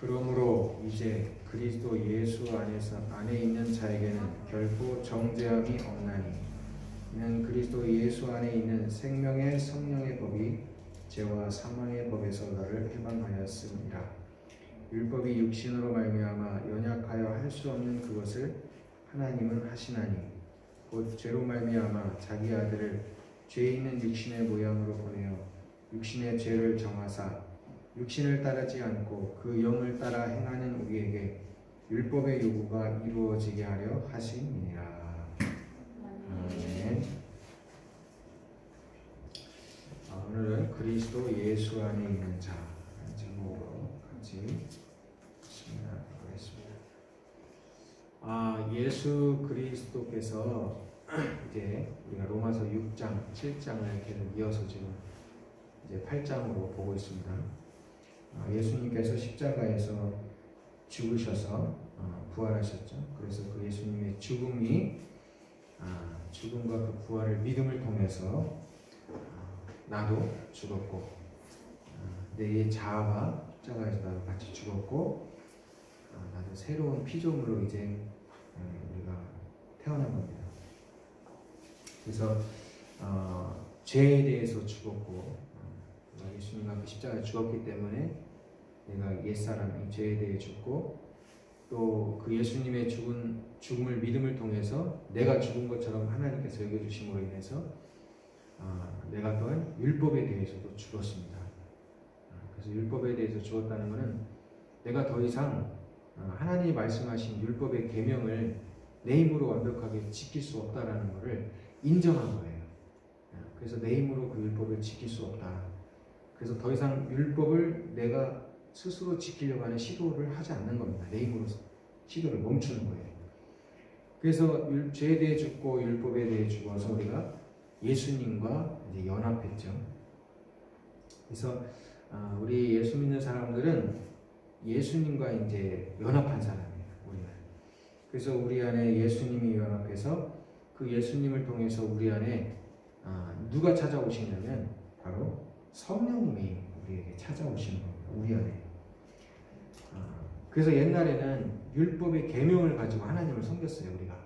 그러므로 이제 그리스도 예수 안에 있는 자에게는 결코 정죄함이 없나니 이는 그리스도 예수 안에 있는 생명의 성령의 법이 죄와 사망의 법에서 너를 해방하였습니다. 율법이 육신으로 말미암아 연약하여 할 수 없는 그것을 하나님은 하시나니 곧 죄로 말미암아 자기 아들을 죄 있는 육신의 모양으로 보내어 육신의 죄를 정하사 육신을 따르지 않고 그 영을 따라 행하는 우리에게 율법의 요구가 이루어지게 하려 하심이니라. 아멘. 오늘은 그리스도 예수 안에 있는 자 제목으로 같이 시작하겠습니다. 예수 그리스도께서 이제 우리가 로마서 6장, 7장을 계속 이어서 지금 이제 8장으로 보고 있습니다. 예수님께서 십자가에서 죽으셔서 부활하셨죠. 그래서 그 예수님의 죽음과 그 부활을 믿음을 통해서 나도 죽었고 내 자아가 십자가에서 나도 같이 죽었고 나도 새로운 피조물로 이제 우리가 태어난 겁니다. 그래서 죄에 대해서 죽었고 예수님과 그 십자가에 죽었기 때문에 내가 옛사람 죄에 대해 죽고 또 그 예수님의 죽음을 믿음을 통해서 내가 죽은 것처럼 하나님께서 여겨주심으로 인해서 내가 또한 율법에 대해서도 죽었습니다. 그래서 율법에 대해서 죽었다는 것은 내가 더 이상 하나님이 말씀하신 율법의 계명을 내 힘으로 완벽하게 지킬 수 없다라는 것을 인정한 거예요. 그래서 내 힘으로 그 율법을 지킬 수 없다. 그래서 더 이상 율법을 내가 스스로 지키려고 하는 시도를 하지 않는 겁니다. 내 힘으로 시도를 멈추는 거예요. 그래서 죄에 대해 죽고 율법에 대해 죽어서 우리가 예수님과 이제 연합했죠. 그래서 우리 예수 믿는 사람들은 예수님과 이제 연합한 사람이에요. 우리는. 그래서 우리 안에 예수님이 연합해서 그 예수님을 통해서 우리 안에 누가 찾아오시냐면 바로 성령님이 우리에게 찾아오시는 겁니다. 우리 안에. 그래서 옛날에는 율법의 계명을 가지고 하나님을 섬겼어요. 우리가.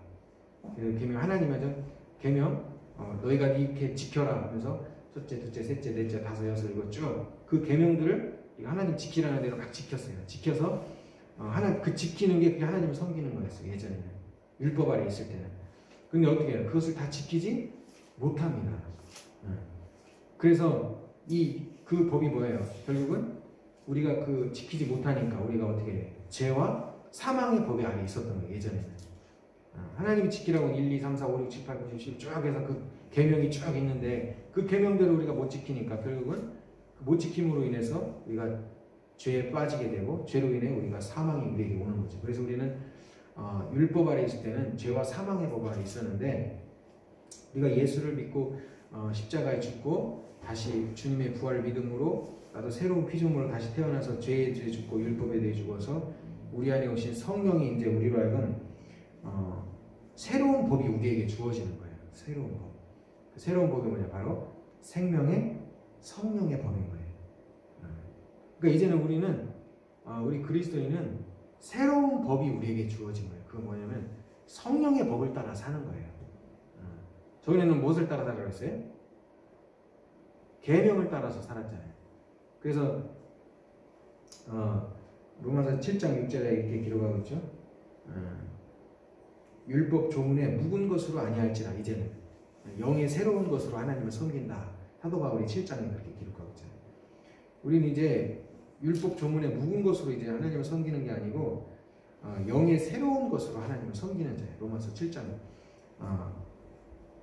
계명 하나님은 계명 너희가 이렇게 지켜라 하면서 첫째, 둘째, 셋째, 넷째, 다섯, 여섯, 일곱 쭉 그 계명들을 하나님 지키라는 대로 막 지켰어요. 지켜서 그 지키는 게 그게 하나님을 섬기는 거였어요. 예전에는 율법 아래 있을 때는. 근데 어떻게 해요? 그것을 다 지키지 못합니다. 그래서 그 법이 뭐예요? 결국은 우리가 그 지키지 못하니까 우리가 어떻게 해요? 죄와 사망의 법이 안에 있었던 거예요. 예전에는. 하나님이 지키라고 1, 2, 3, 4, 5, 6, 7, 8, 9, 10, 11 쭉 해서 그 계명이 쭉 있는데 그 계명대로 우리가 못 지키니까 결국은 그 못 지킴으로 인해서 우리가 죄에 빠지게 되고 죄로 인해 우리가 사망이 우리에게 오는 거죠. 그래서 우리는 율법 아래 있을 때는 죄와 사망의 법 아래 있었는데 우리가 예수를 믿고 십자가에 죽고 다시 주님의 부활을 믿음으로 나도 새로운 피조물로 다시 태어나서 죄에 대해 죽고 율법에 대해 죽어서 우리 안에 오신 성령이 이제 우리로 하여금 새로운 법이 우리에게 주어지는 거예요. 새로운 법. 그 새로운 법이 뭐냐? 바로 생명의 성령의 법인 거예요. 그러니까 이제는 우리 그리스도인은 새로운 법이 우리에게 주어진 거예요. 그건 뭐냐면 성령의 법을 따라 사는 거예요. 저희는 무엇을 따라 살라고 했어요? 계명을 따라서 살았잖아요. 그래서 로마서 7장 6절에 이렇게 기록하고 있죠. 율법 조문에 묵은 것으로 아니할지라 이제는 영의 새로운 것으로 하나님을 섬긴다. 사도 바울이 7장에 그렇게 기록하고 있잖아요. 우리는 이제 율법 조문에 묵은 것으로 이제 하나님을 섬기는 게 아니고 영의 새로운 것으로 하나님을 섬기는 자예요. 로마서 7장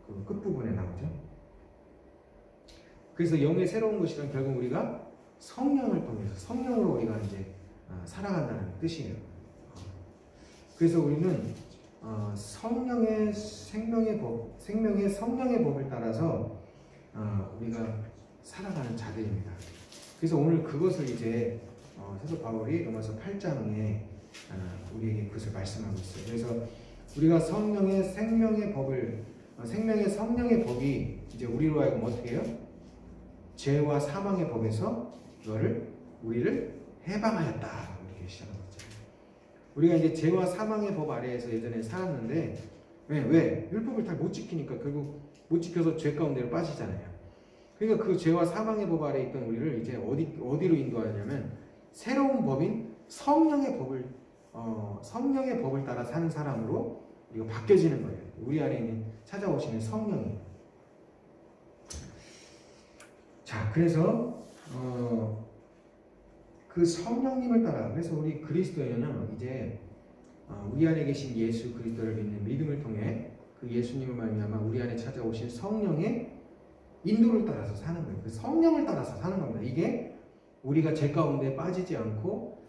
그 끝부분에 나오죠. 그래서 영의 새로운 것이란 결국 우리가 성령을 통해서 성령으로 우리가 이제 살아간다는 뜻이에요. 그래서 우리는 성령의 생명의 법, 생명의 성령의 법을 따라서 우리가 살아가는 자들입니다. 그래서 오늘 그것을 이제 사도 바울이 로마서 8장에 우리에게 그것을 말씀하고 있어요. 그래서 우리가 성령의 생명의 법을 생명의 성령의 법이 이제 우리로 하여금 어떻게 해요? 죄와 사망의 법에서 우리를 해방하였다. 이렇게 시작하고 있잖아요. 우리가 이제 죄와 사망의 법 아래에서 예전에 살았는데 왜? 율법을 잘 못 지키니까 결국 못 지켜서 죄 가운데로 빠지잖아요. 그러니까 그 죄와 사망의 법 아래에 있던 우리를 이제 어디로 인도하냐면 새로운 법인 성령의 법을 따라 사는 사람으로 우리가 바뀌어지는 거예요. 우리 안에 있는 찾아오시는 성령이. 자, 그래서 그 성령님을 따라, 그래서 우리 그리스도인은 이제 우리 안에 계신 예수 그리스도를 믿는 믿음을 통해 그 예수님을 말미암아 우리 안에 찾아오신 성령의 인도를 따라서 사는 거예요. 그 성령을 따라서 사는 겁니다. 이게 우리가 죄 가운데 빠지지 않고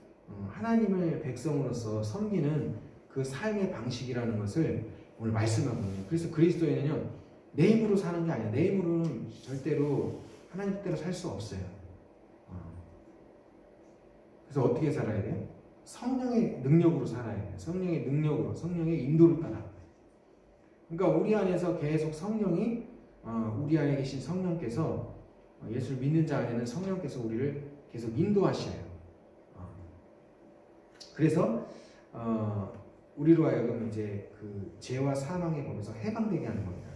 하나님을 백성으로서 섬기는 그 삶의 방식이라는 것을 오늘 말씀하고 있네요. 그래서 그리스도인은요, 내 힘으로 사는 게 아니에요. 내 힘으로는 절대로 하나님 뜻대로 살 수 없어요. 그래서 어떻게 살아야 돼요? 성령의 능력으로 살아야 돼요. 성령의 능력으로, 성령의 인도를 따라. 그러니까 우리 안에서 계속 성령이, 우리 안에 계신 성령께서, 예수를 믿는 자 안에는 성령께서 우리를 계속 인도하셔요. 그래서 우리로 하여금 이제 그 죄와 사망의 법에서 해방되게 하는 겁니다.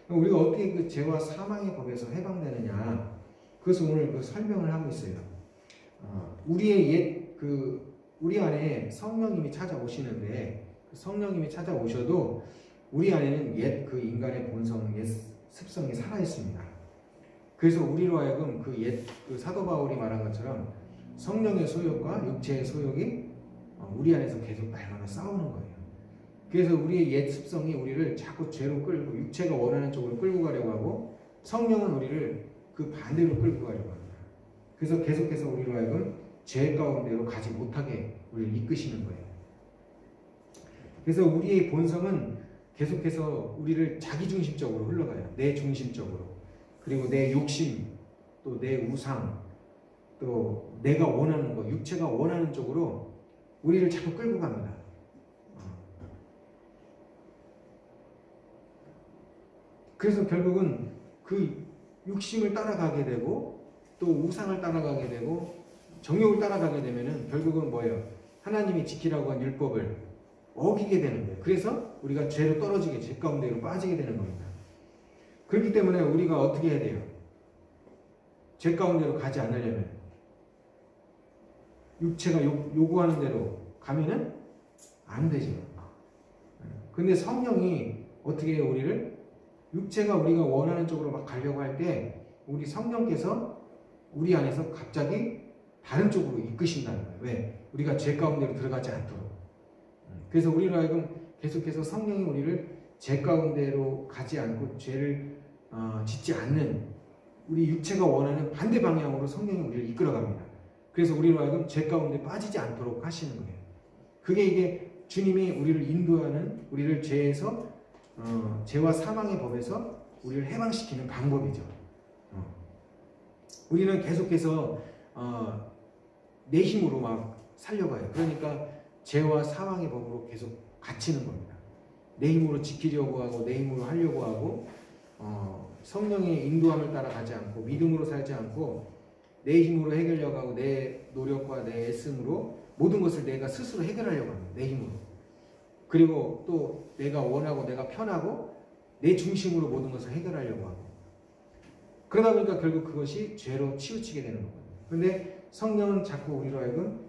우리가 어떻게 그 죄와 사망의 법에서 해방되느냐, 그것을 오늘 그 설명을 하고 있어요. 우리 안에 성령님이 찾아오시는데, 그 성령님이 찾아오셔도 우리 안에는 옛 그 인간의 본성, 옛 습성이 살아 있습니다. 그래서 우리로 하여금 그 사도 바울이 말한 것처럼 성령의 소욕과 육체의 소욕이 우리 안에서 계속 날마다 싸우는 거예요. 그래서 우리의 옛 습성이 우리를 자꾸 죄로 끌고, 육체가 원하는 쪽으로 끌고 가려고 하고, 성령은 우리를 그 반대로 끌고 가려고 합니다. 그래서 계속해서 우리로 하여금 죄 가운데로 가지 못하게 우리를 이끄시는 거예요. 그래서 우리의 본성은 계속해서 우리를 자기중심적으로 흘러가요. 내 중심적으로. 그리고 내 욕심, 또 내 우상, 또 내가 원하는 거, 육체가 원하는 쪽으로 우리를 자꾸 끌고 갑니다. 그래서 결국은 그 육심을 따라가게 되고, 또 우상을 따라가게 되고, 정욕을 따라가게 되면은 결국은 뭐예요? 하나님이 지키라고 한 율법을 어기게 되는 거예요. 그래서 우리가 죄로 떨어지게, 죄 가운데로 빠지게 되는 겁니다. 그렇기 때문에 우리가 어떻게 해야 돼요? 죄 가운데로 가지 않으려면 육체가 요구하는 대로 가면은 안 되죠. 근데 성령이 어떻게 해요? 우리를 육체가 우리가 원하는 쪽으로 막 가려고 할 때 우리 성령께서 우리 안에서 갑자기 다른 쪽으로 이끄신다는 거예요. 왜? 우리가 죄 가운데로 들어가지 않도록. 그래서 우리로 하여금 계속해서 성령이 우리를 죄 가운데로 가지 않고 죄를 짓지 않는, 우리 육체가 원하는 반대 방향으로 성령이 우리를 이끌어갑니다. 그래서 우리로 하여금 죄 가운데 빠지지 않도록 하시는 거예요. 이게 주님이 우리를 인도하는, 우리를 죄와 사망의 법에서 우리를 해방시키는 방법이죠. 우리는 계속해서 내 힘으로 막 살려가요. 그러니까 죄와 사망의 법으로 계속 갇히는 겁니다. 내 힘으로 지키려고 하고, 내 힘으로 하려고 하고, 성령의 인도함을 따라가지 않고, 믿음으로 살지 않고, 내 힘으로 해결하려고 하고, 내 노력과 내 애씀으로 모든 것을 내가 스스로 해결하려고 합니다. 내 힘으로. 그리고 또 내가 원하고, 내가 편하고, 내 중심으로 모든 것을 해결하려고 하고. 그러다 보니까 결국 그것이 죄로 치우치게 되는 거거든요. 그런데 성령은 자꾸 우리로 하여금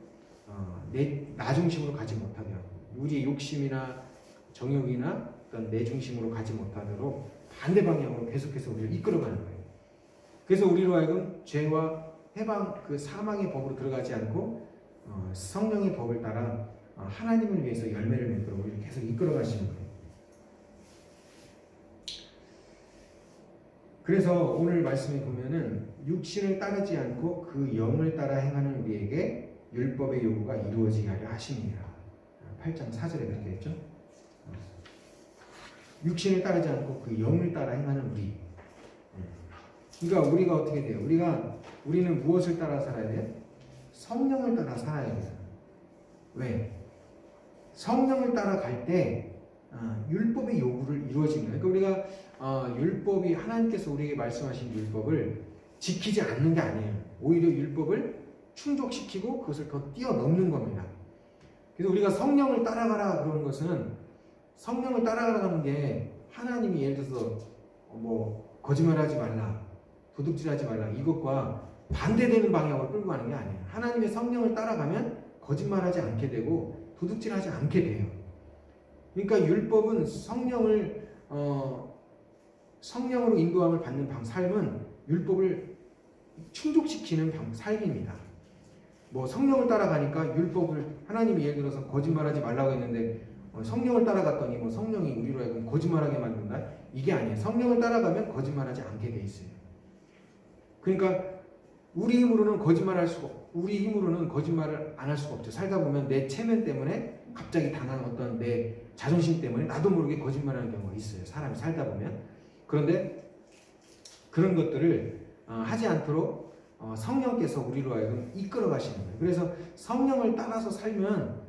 나 중심으로 가지 못하게 하고, 우리의 욕심이나 정욕이나 어떤 내 중심으로 가지 못하도록 반대 방향으로 계속해서 우리를 이끌어가는 거예요. 그래서 우리로 하여금 죄와 해방, 그 사망의 법으로 들어가지 않고 성령의 법을 따라 하나님을 위해서 열매를 맺도록 우리를 계속 이끌어가시는 거예요. 그래서 오늘 말씀에 보면은 육신을 따르지 않고 그 영을 따라 행하는 우리에게 율법의 요구가 이루어지게 하려 하심이라. 8장 4절에 그렇게 했죠. 육신을 따르지 않고 그 영을 따라 행하는 우리. 그러니까 우리가 어떻게 돼요? 우리는 무엇을 따라 살아야 돼요? 성령을 따라 살아야 돼요. 왜? 성령을 따라갈 때 율법의 요구를 이루어집니다. 그러니까 우리가 율법이, 하나님께서 우리에게 말씀하신 율법을 지키지 않는 게 아니에요. 오히려 율법을 충족시키고 그것을 더 뛰어넘는 겁니다. 그래서 우리가 성령을 따라가라 그러는 것은 성령을 따라가라는 게 하나님이 예를 들어서 뭐 거짓말하지 말라, 도둑질하지 말라 이것과 반대되는 방향으로 끌고 가는 게 아니에요. 하나님의 성령을 따라가면 거짓말하지 않게 되고 도둑질하지 않게 돼요. 그러니까 율법은 성령으로 인도함을 받는 삶은 율법을 충족시키는 삶입니다. 뭐 성령을 따라가니까 율법을 하나님이 예를 들어서 거짓말하지 말라고 했는데 성령을 따라갔더니 뭐 성령이 우리로 하여금 거짓말하게 만든다? 이게 아니에요. 성령을 따라가면 거짓말하지 않게 돼 있어요. 그러니까 우리 힘으로는 거짓말을 안 할 수가 없죠. 살다 보면 내 체면 때문에 갑자기 당한 어떤 내 자존심 때문에 나도 모르게 거짓말하는 경우가 있어요. 사람이 살다 보면. 그런데 그런 것들을 하지 않도록 성령께서 우리로 하여금 이끌어 가시는 거예요. 그래서 성령을 따라서 살면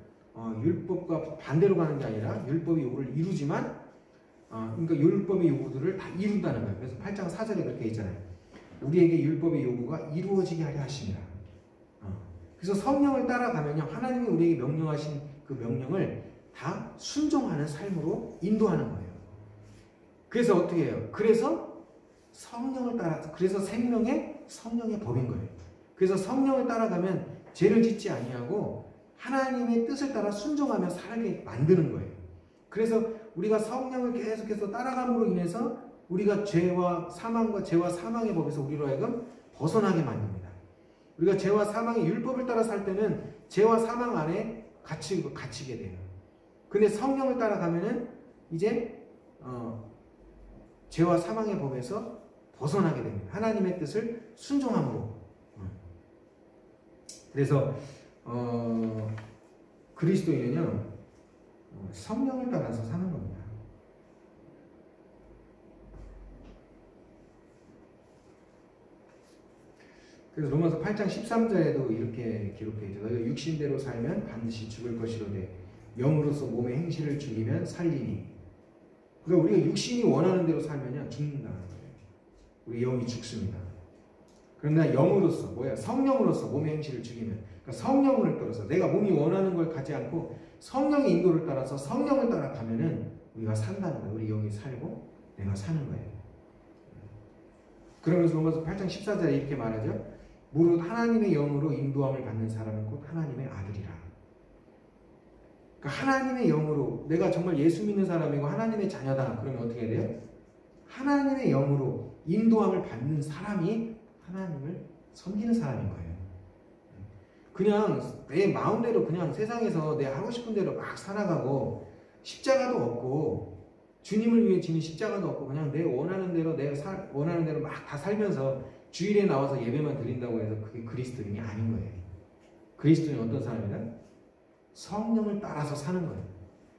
율법과 반대로 가는 게 아니라 율법의 요구를 이루지만 그러니까 율법의 요구들을 다 이룬다는 거예요. 그래서 8장 4절에 그렇게 있잖아요. 우리에게 율법의 요구가 이루어지게 하려 하십니다. 그래서 성령을 따라가면요, 하나님이 우리에게 명령하신 그 명령을 다 순종하는 삶으로 인도하는 거예요. 그래서 어떻게 해요? 그래서 성령을 따라, 그래서 생명의 성령의 법인 거예요. 그래서 성령을 따라가면 죄를 짓지 아니하고 하나님의 뜻을 따라 순종하며 살게 만드는 거예요. 그래서 우리가 성령을 계속해서 따라감으로 인해서 우리가 죄와 사망의 법에서 우리로 하여금 벗어나게 만듭니다. 우리가 죄와 사망의 율법을 따라 살 때는 죄와 사망 안에 갇히게 돼요. 근데 성령을 따라가면은 이제 죄와 사망의 법에서 벗어나게 됩니다. 하나님의 뜻을 순종함으로. 그래서 그리스도인은요, 성령을 따라서 사는 겁니다. 그래서 로마서 8장 13절에도 이렇게 기록되어 있죠. 너희가 육신대로 살면 반드시 죽을 것이로되 영으로서 몸의 행실을 죽이면 살리니. 그러니까 우리가 육신이 원하는 대로 살면요, 죽는다는 거예요. 우리 영이 죽습니다. 그러나 영으로서, 성령으로서 몸의 행실을 죽이면, 그러니까 성령을 따라서 내가 몸이 원하는 걸 가지 않고 성령의 인도를 따라서 성령을 따라가면은 우리가 산다는 거예요. 우리 영이 살고 내가 사는 거예요. 그러면서 로마서 8장 14절에 이렇게 말하죠. 무릇 하나님의 영으로 인도함을 받는 사람은 곧 하나님의 아들이라. 그러니까 하나님의 영으로 내가 정말 예수 믿는 사람이고 하나님의 자녀다. 그러면 어떻게 해야 돼요? 하나님의 영으로 인도함을 받는 사람이 하나님을 섬기는 사람인 거예요. 그냥 내 마음대로 그냥 세상에서 내 하고 싶은 대로 막 살아가고 십자가도 없고 주님을 위해 지는 십자가도 없고 그냥 내 원하는 대로 내가 원하는 대로 막 다 살면서 주일에 나와서 예배만 드린다고 해서 그게 그리스도인이 아닌 거예요. 그리스도인은 어떤 사람이냐? 성령을 따라서 사는 거예요.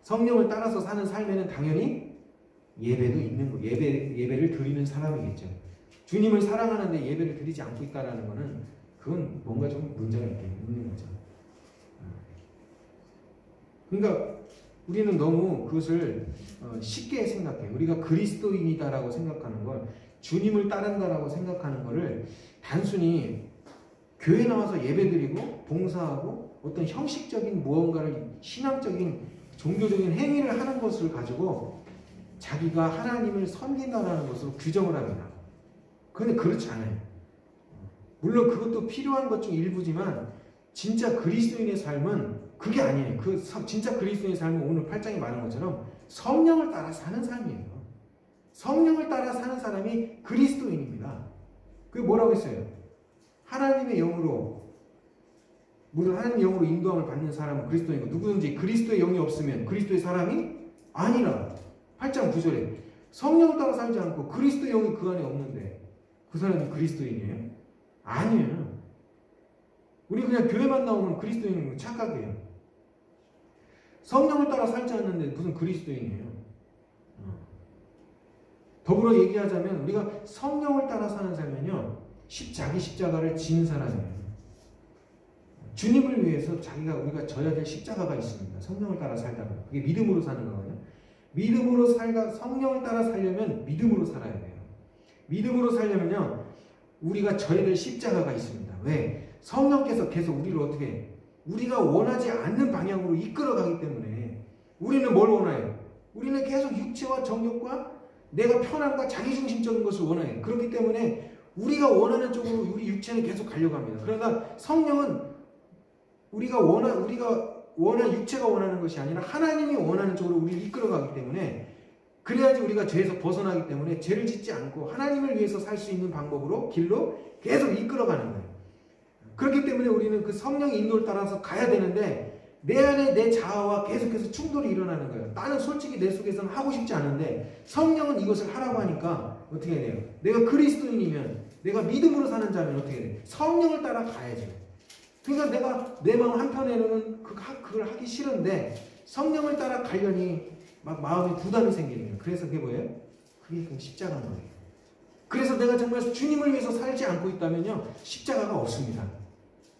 성령을 따라서 사는 삶에는 당연히 예배도 있는 거예요. 예배를 드리는 사람이겠죠. 주님을 사랑하는데 예배를 드리지 않고 있다는 것은 그건 뭔가 좀 문제가 있는 거죠. 그러니까 우리는 너무 그것을 쉽게 생각해요. 우리가 그리스도인이다라고 생각하는 걸, 주님을 따른다라고 생각하는 것을 단순히 교회 나와서 예배드리고 봉사하고 어떤 형식적인 무언가를 신앙적인 종교적인 행위를 하는 것을 가지고 자기가 하나님을 섬긴다라는 것으로 규정을 합니다. 그런데 그렇지 않아요. 물론 그것도 필요한 것 중 일부지만 진짜 그리스도인의 삶은 그게 아니에요. 진짜 그리스도인의 삶은 오늘 8장에 말한 것처럼 성령을 따라 사는 삶이에요. 성령을 따라 사는 사람이 그리스도인입니다. 그게 뭐라고 했어요? 하나님의 영으로, 물론 하나님의 영으로 인도함을 받는 사람은 그리스도인이고 누구든지 그리스도의 영이 없으면 그리스도의 사람이 아니라. 8장 9절에 성령을 따라 살지 않고 그리스도의 영이 그 안에 없는데 그 사람이 그리스도인이에요? 아니에요. 우리 그냥 교회만 나오면 그리스도인인 거 착각해요. 성령을 따라 살지 않는데 무슨 그리스도인이에요? 더불어 얘기하자면 우리가 성령을 따라 사는 삶은요, 자기 십자가를 지는 사람이에요. 주님을 위해서 우리가 져야 될 십자가가 있습니다. 성령을 따라 살다가. 그게 믿음으로 사는 거거든요. 성령을 따라 살려면 믿음으로 살아야 돼요. 믿음으로 살려면요, 우리가 져야 될 십자가가 있습니다. 왜? 성령께서 계속 우리를 어떻게, 우리가 원하지 않는 방향으로 이끌어가기 때문에 우리는 뭘 원해요? 우리는 계속 육체와 정욕과 내가 편함과 자기중심적인 것을 원해요. 그렇기 때문에 우리가 원하는 쪽으로 우리 육체는 계속 가려고 합니다. 그러나 성령은 우리가 육체가 원하는 것이 아니라 하나님이 원하는 쪽으로 우리를 이끌어가기 때문에 그래야지 우리가 죄에서 벗어나기 때문에 죄를 짓지 않고 하나님을 위해서 살 수 있는 방법으로 길로 계속 이끌어가는 거예요. 그렇기 때문에 우리는 그 성령의 인도를 따라서 가야 되는데 내 안에 내 자아와 계속해서 충돌이 일어나는 거예요. 나는 솔직히 내 속에서는 하고 싶지 않은데 성령은 이것을 하라고 하니까 어떻게 해야 돼요? 내가 그리스도인이면 내가 믿음으로 사는 자면 어떻게 해야 돼요? 성령을 따라 가야죠. 그러니까 내가 내 마음 한편에는 그걸 하기 싫은데 성령을 따라 가려니 막 마음에 부담이 생기는 거예요. 그래서 그게 뭐예요? 그게 그 십자가인 거예요. 그래서 내가 정말 주님을 위해서 살지 않고 있다면요, 십자가가 없습니다.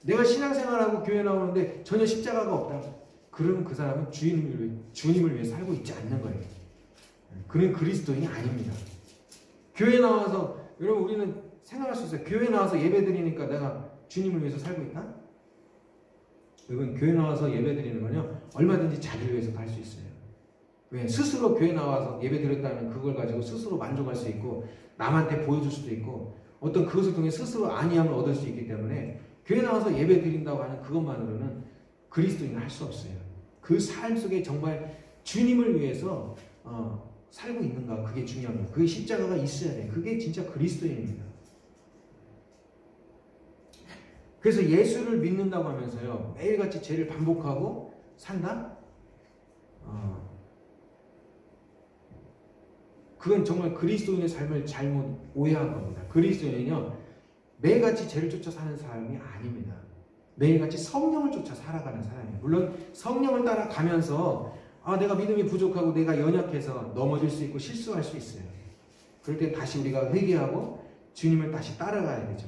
내가 신앙생활하고 교회 나오는데 전혀 십자가가 없다. 그러면 그 사람은 주님을 위해 살고 있지 않는 거예요. 그는 그리스도인이 아닙니다. 교회 나와서 여러분 우리는 생각할 수 있어요. 교회 나와서 예배 드리니까 내가 주님을 위해서 살고 있다? 여러분 교회 나와서 예배 드리는 건요 얼마든지 자기를 위해서도 할 수 있어요. 왜? 스스로 교회 나와서 예배 드렸다면 그걸 가지고 스스로 만족할 수 있고 남한테 보여줄 수도 있고 어떤 그것을 통해 스스로 안위함을 얻을 수 있기 때문에 교회 나와서 예배 드린다고 하는 그것만으로는 그리스도인을 할 수 없어요. 그 삶 속에 정말 주님을 위해서 살고 있는가, 그게 중요합니다. 그게 십자가가 있어야 돼요. 그게 진짜 그리스도인입니다. 그래서 예수를 믿는다고 하면서요 매일같이 죄를 반복하고 산다? 그건 정말 그리스도인의 삶을 잘못 오해한 겁니다. 그리스도인은요 매일같이 죄를 쫓아 사는 사람이 아닙니다. 매일같이 성령을 쫓아 살아가는 사람이에요. 물론 성령을 따라가면서 내가 믿음이 부족하고 내가 연약해서 넘어질 수 있고 실수할 수 있어요. 그럴 때 다시 우리가 회개하고 주님을 다시 따라가야 되죠.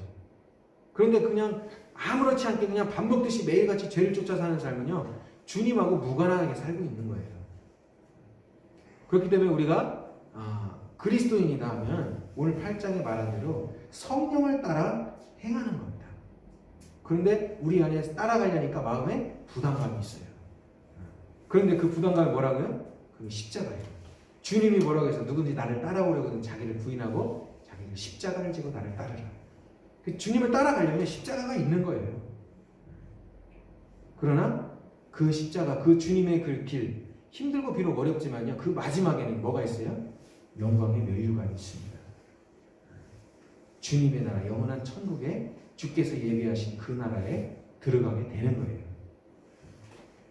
그런데 그냥 아무렇지 않게 그냥 밥 먹듯이 매일같이 죄를 쫓아 사는 삶은요 주님하고 무관하게 살고 있는 거예요. 그렇기 때문에 우리가 그리스도인이다 하면 오늘 8장에 말한 대로 성령을 따라 행하는 겁니다. 그런데 우리 안에 따라가려니까 마음에 부담감이 있어요. 그런데 그 부담감이 뭐라고요? 그게 십자가예요. 주님이 뭐라고 해서 누군지 나를 따라오려거든 자기를 부인하고 자기를 십자가를 지고 나를 따르라. 주님을 따라가려면 십자가가 있는 거예요. 그러나 그 십자가, 그 주님의 그 길, 힘들고 비록 어렵지만요 그 마지막에는 뭐가 있어요? 영광의 면류관이 있습니다. 주님의 나라, 영원한 천국에 주께서 예비하신 그 나라에 들어가게 되는 거예요.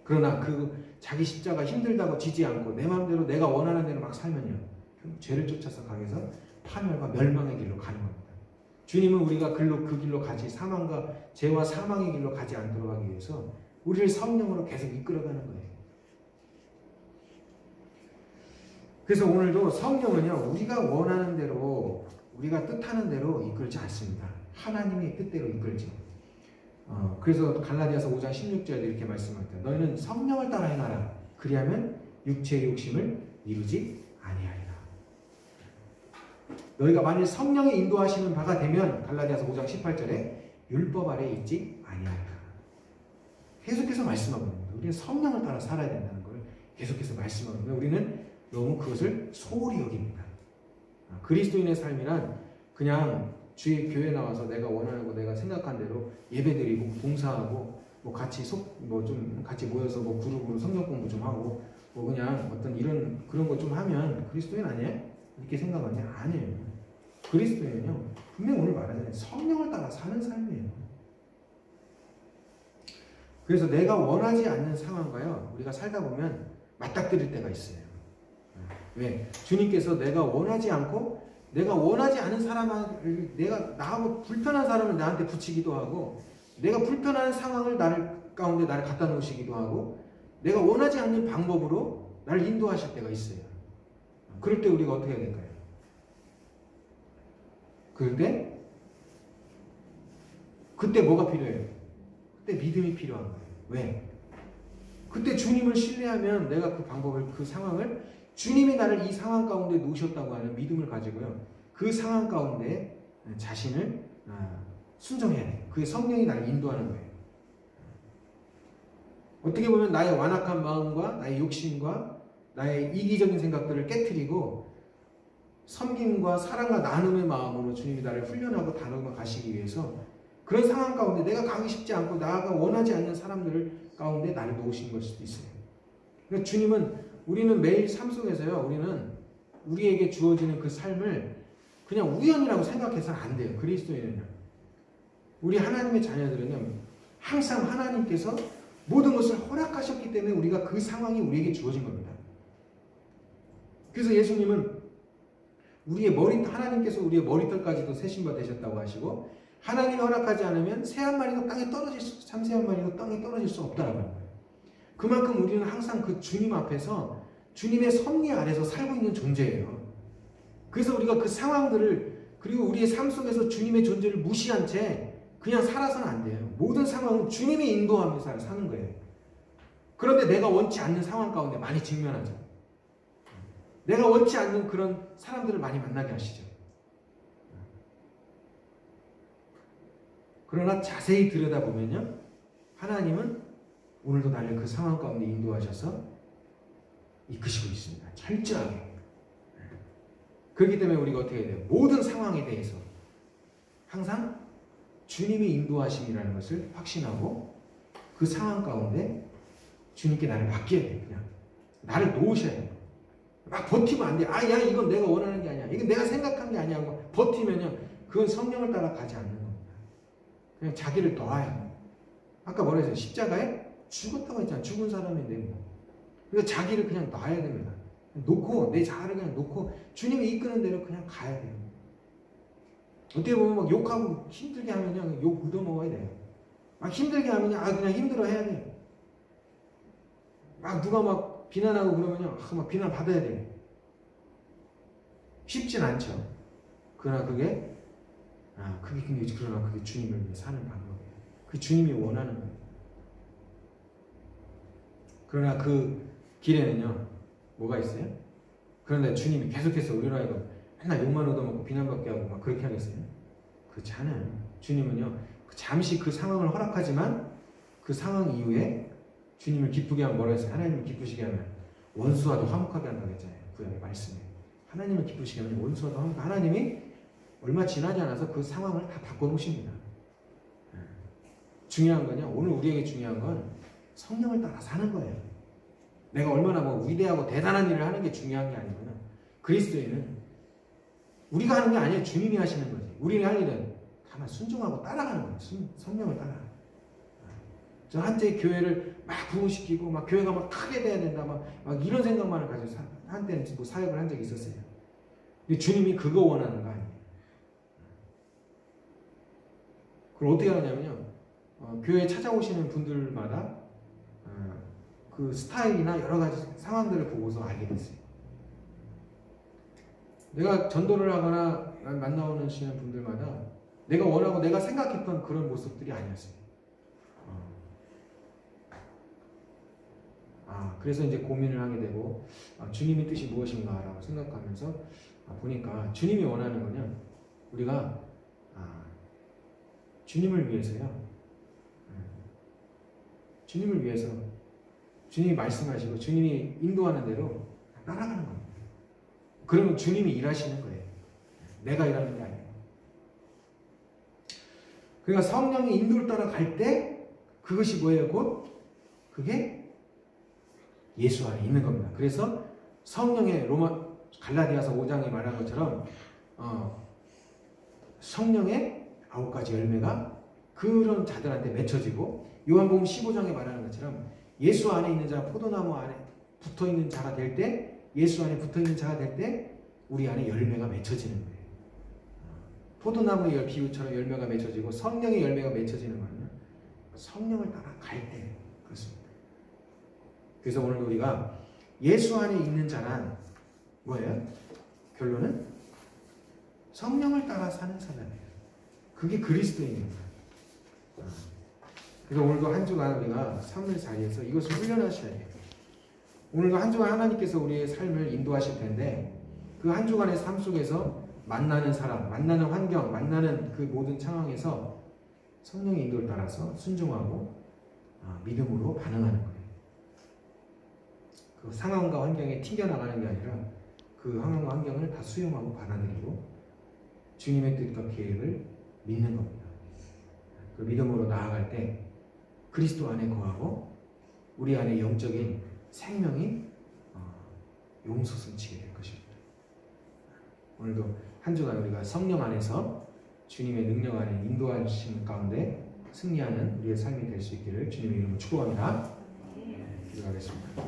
그러나 그 자기 십자가 힘들다고 지지 않고 내 마음대로 내가 원하는 대로 막 살면요 죄를 쫓아서 가게서 파멸과 멸망의 길로 가는 겁니다. 주님은 우리가 그 길로 가지 죄와 사망의 길로 가지 않도록 하기 위해서 우리를 성령으로 계속 이끌어가는 거예요. 그래서 오늘도 성령은요 우리가 원하는 대로 우리가 뜻하는 대로 이끌지 않습니다. 하나님의 뜻대로 이끌죠. 그래서 갈라디아서 5장 16절에 이렇게 말씀합니다. 너희는 성령을 따라 행하라. 그리하면 육체의 욕심을 이루지 아니하리라. 너희가 만일 성령이 인도하시는 바가 되면 갈라디아서 5장 18절에 율법 아래 있지 아니하리라. 계속해서 말씀하고 있습니다. 우리는 성령을 따라 살아야 된다는 걸 계속해서 말씀하고 있는데 우리는 너무 그것을 소홀히 여깁니다. 그리스도인의 삶이란 그냥 주의 교회 나와서 내가 원하는 거 내가 생각한 대로 예배드리고 봉사하고 뭐 같이 좀 같이 모여서 뭐 그룹으로 성경 공부 좀 하고 뭐 그냥 어떤 그런 거 좀 하면 그리스도인 아니에요? 이렇게 생각하냐? 아니에요. 그리스도인은요 분명 오늘 말하잖아요. 성령을 따라 사는 삶이에요. 그래서 내가 원하지 않는 상황과요 우리가 살다 보면 맞닥뜨릴 때가 있어요. 왜? 주님께서 내가 원하지 않고 내가 원하지 않은 사람을 나하고 불편한 사람을 나한테 붙이기도 하고 내가 불편한 상황을 가운데 나를 갖다 놓으시기도 하고 내가 원하지 않는 방법으로 나를 인도하실 때가 있어요. 그럴 때 우리가 어떻게 해야 될까요? 그때 뭐가 필요해요? 그때 믿음이 필요한 거예요. 왜? 그때 주님을 신뢰하면 내가 그 방법을 그 상황을 주님이 나를 이 상황 가운데 놓으셨다고 하는 믿음을 가지고요. 그 상황 가운데 자신을 순종해야 돼요. 그게 성령이 나를 인도하는 거예요. 어떻게 보면 나의 완악한 마음과 나의 욕심과 나의 이기적인 생각들을 깨트리고 섬김과 사랑과 나눔의 마음으로 주님이 나를 훈련하고 다듬어 가시기 위해서 그런 상황 가운데 내가 가기 쉽지 않고 나가 원하지 않는 사람들 가운데 나를 놓으신 걸 수도 있어요. 그러니까 주님은 우리는 매일 삶 속에서요. 우리는 우리에게 주어지는 그 삶을 그냥 우연이라고 생각해서는 안 돼요. 그리스도인은요. 우리 하나님의 자녀들은요. 항상 하나님께서 모든 것을 허락하셨기 때문에 우리가 그 상황이 우리에게 주어진 겁니다. 그래서 예수님은 하나님께서 우리의 머리털까지도 세신바 되셨다고 하시고 하나님이 허락하지 않으면 새 한 마리도 참새 한 마리도 땅에 떨어질 수 없다라고 하는 거예요. 그만큼 우리는 항상 그 주님 앞에서 주님의 섭리 아래서 살고 있는 존재예요. 그래서 우리가 그 상황들을 그리고 우리의 삶 속에서 주님의 존재를 무시한 채 그냥 살아서는 안 돼요. 모든 상황은 주님이 인도하면서 사는 거예요. 그런데 내가 원치 않는 상황 가운데 많이 직면하죠. 내가 원치 않는 그런 사람들을 많이 만나게 하시죠. 그러나 자세히 들여다보면요. 하나님은 오늘도 나를 그 상황 가운데 인도하셔서 이끄시고 있습니다. 철저하게. 그렇기 때문에 우리가 어떻게 해야 돼요? 모든 상황에 대해서 항상 주님이 인도하심이라는 것을 확신하고 그 상황 가운데 주님께 나를 맡겨야 돼요. 그냥 나를 놓으셔야 돼요. 막 버티면 안 돼. 야 이건 내가 원하는 게 아니야. 이건 내가 생각한 게 아니야 하고 버티면요. 그건 성령을 따라 가지 않는 겁니다. 그냥 자기를 놔야 돼요. 아까 뭐라 했어요? 십자가에 죽었다고 했잖아요. 죽은 사람인데 뭐. 그래서 자기를 그냥 놔야 됩니다. 놓고 내 자아를 그냥 놓고 주님이 이끄는 대로 그냥 가야 돼요. 어떻게 보면 막 욕하고 힘들게 하면요. 욕 얻어먹어야 돼요. 막 힘들게 하면요. 그냥 힘들어 해야 돼요. 막 누가 막 비난하고 그러면요. 막 비난 받아야 돼요. 쉽진 않죠. 그러나 그게 주님을 위해 사는 방법이에요. 그 주님이 원하는 거예요. 그러나 그 길에는요. 뭐가 있어요? 그런데 주님이 계속해서 우리로 하여금 맨날 욕만 얻어먹고 비난받게 하고 막 그렇게 하겠어요? 그렇지 않아요. 주님은요. 잠시 그 상황을 허락하지만 그 상황 이후에 주님을 기쁘게 하면 뭐라 했어요? 하나님을 기쁘시게 하면 원수와도 화목하게 한다고 했잖아요. 구약의 말씀에. 하나님을 기쁘시게 하면 원수와도 화목하게. 하나님이 얼마 지나지 않아서 그 상황을 다 바꿔놓으십니다. 중요한 건요. 오늘 우리에게 중요한 건 성령을 따라 사는 거예요. 내가 얼마나 위대하고 대단한 일을 하는 게 중요한 게 아니고요. 그리스도인은 우리가 하는 게 아니에요. 주님이 하시는 거지. 우리가 할 일은 다만 순종하고 따라가는 거예요. 성령을 따라. 저 한때 교회를 막 부흥시키고 막 교회가 막 크게 돼야 된다 막 이런 생각만을 가지고 한때는 뭐 사역을 한 적이 있었어요. 근데 주님이 그거 원하는 거 아니에요. 그걸 어떻게 하느냐면요. 교회에 찾아오시는 분들마다 그 스타일이나 여러 가지 상황들을 보고서 알게 됐어요. 내가 전도를 하거나 만나오시는 분들마다 내가 원하고 내가 생각했던 그런 모습들이 아니었어요. 그래서 이제 고민을 하게 되고 주님의 뜻이 무엇인가라고 생각하면서 보니까 주님이 원하는 거는 우리가 주님을 위해서요. 주님을 위해서 주님이 말씀하시고 주님이 인도하는 대로 따라가는 겁니다. 그러면 주님이 일하시는 거예요. 내가 일하는 게 아니에요. 그러니까 성령이 인도를 따라 갈 때 그것이 뭐예요? 곧 그게 예수 안에 있는 겁니다. 그래서 성령의 갈라디아서 5장에 말한 것처럼 성령의 9가지 열매가 그런 자들한테 맺혀지고 요한복음 15장에 말하는 것처럼 예수 안에 있는 자, 포도나무 안에 붙어있는 자가 될 때 예수 안에 붙어있는 자가 될 때 우리 안에 열매가 맺혀지는 거예요. 포도나무의 비유처럼 열매가 맺혀지고 성령의 열매가 맺혀지는 거는 성령을 따라 갈 때 그렇습니다. 그래서 오늘도 우리가 예수 안에 있는 자란 뭐예요? 결론은 성령을 따라 사는 사람이에요. 그게 그리스도인입니다. 그래서 오늘도 한 주간 우리가 삶의 자리에서 이것을 훈련하셔야 돼요. 오늘도 한 주간 하나님께서 우리의 삶을 인도하실 텐데 그 한 주간의 삶 속에서 만나는 사람, 만나는 환경, 만나는 그 모든 상황에서 성령의 인도를 따라서 순종하고 믿음으로 반응하는 거예요. 그 상황과 환경에 튕겨나가는 게 아니라 그 상황과 환경을 다 수용하고 받아들이고 주님의 뜻과 계획을 믿는 겁니다. 그 믿음으로 나아갈 때 그리스도 안에 거하고 우리 안에 영적인 생명이 용솟음치게 될 것입니다. 오늘도 한 주간 우리가 성령 안에서 주님의 능력 안에 인도하신 가운데 승리하는 우리의 삶이 될 수 있기를 주님의 이름으로 축복합니다. 기도하겠습니다.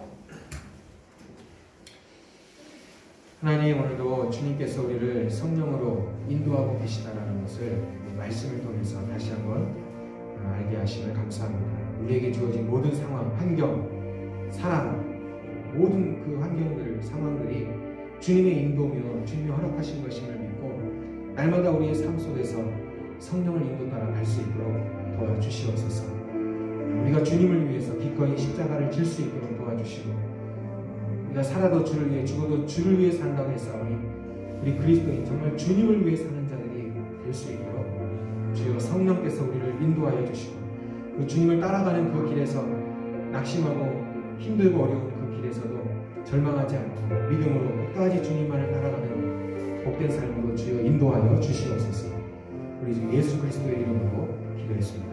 하나님, 오늘도 주님께서 우리를 성령으로 인도하고 계시다라는 것을 말씀을 통해서 다시 한번 알게 하심을 감사합니다. 우리에게 주어진 모든 상황, 환경, 사람, 모든 그 환경들, 상황들이 주님의 인도며 주님이 허락하신 것임을 믿고 날마다 우리의 삶 속에서 성령을 인도 따라 갈 수 있도록 도와주시옵소서. 우리가 주님을 위해서 기꺼이 십자가를 질 수 있도록 도와주시고 우리가 살아도 주를 위해 죽어도 주를 위해 산다고 했사오니 우리 그리스도인 정말 주님을 위해 사는 자들이 될 수 있도록 주여 성령께서 우리를 인도하여 주시고 그 주님을 따라가는 그 길에서 낙심하고 힘들고 어려운 그 길에서도 절망하지 않고 믿음으로 끝까지 주님만을 따라가는 복된 삶으로 주여 인도하여 주시옵소서. 우리 주 예수 그리스도의 이름으로 기도했습니다.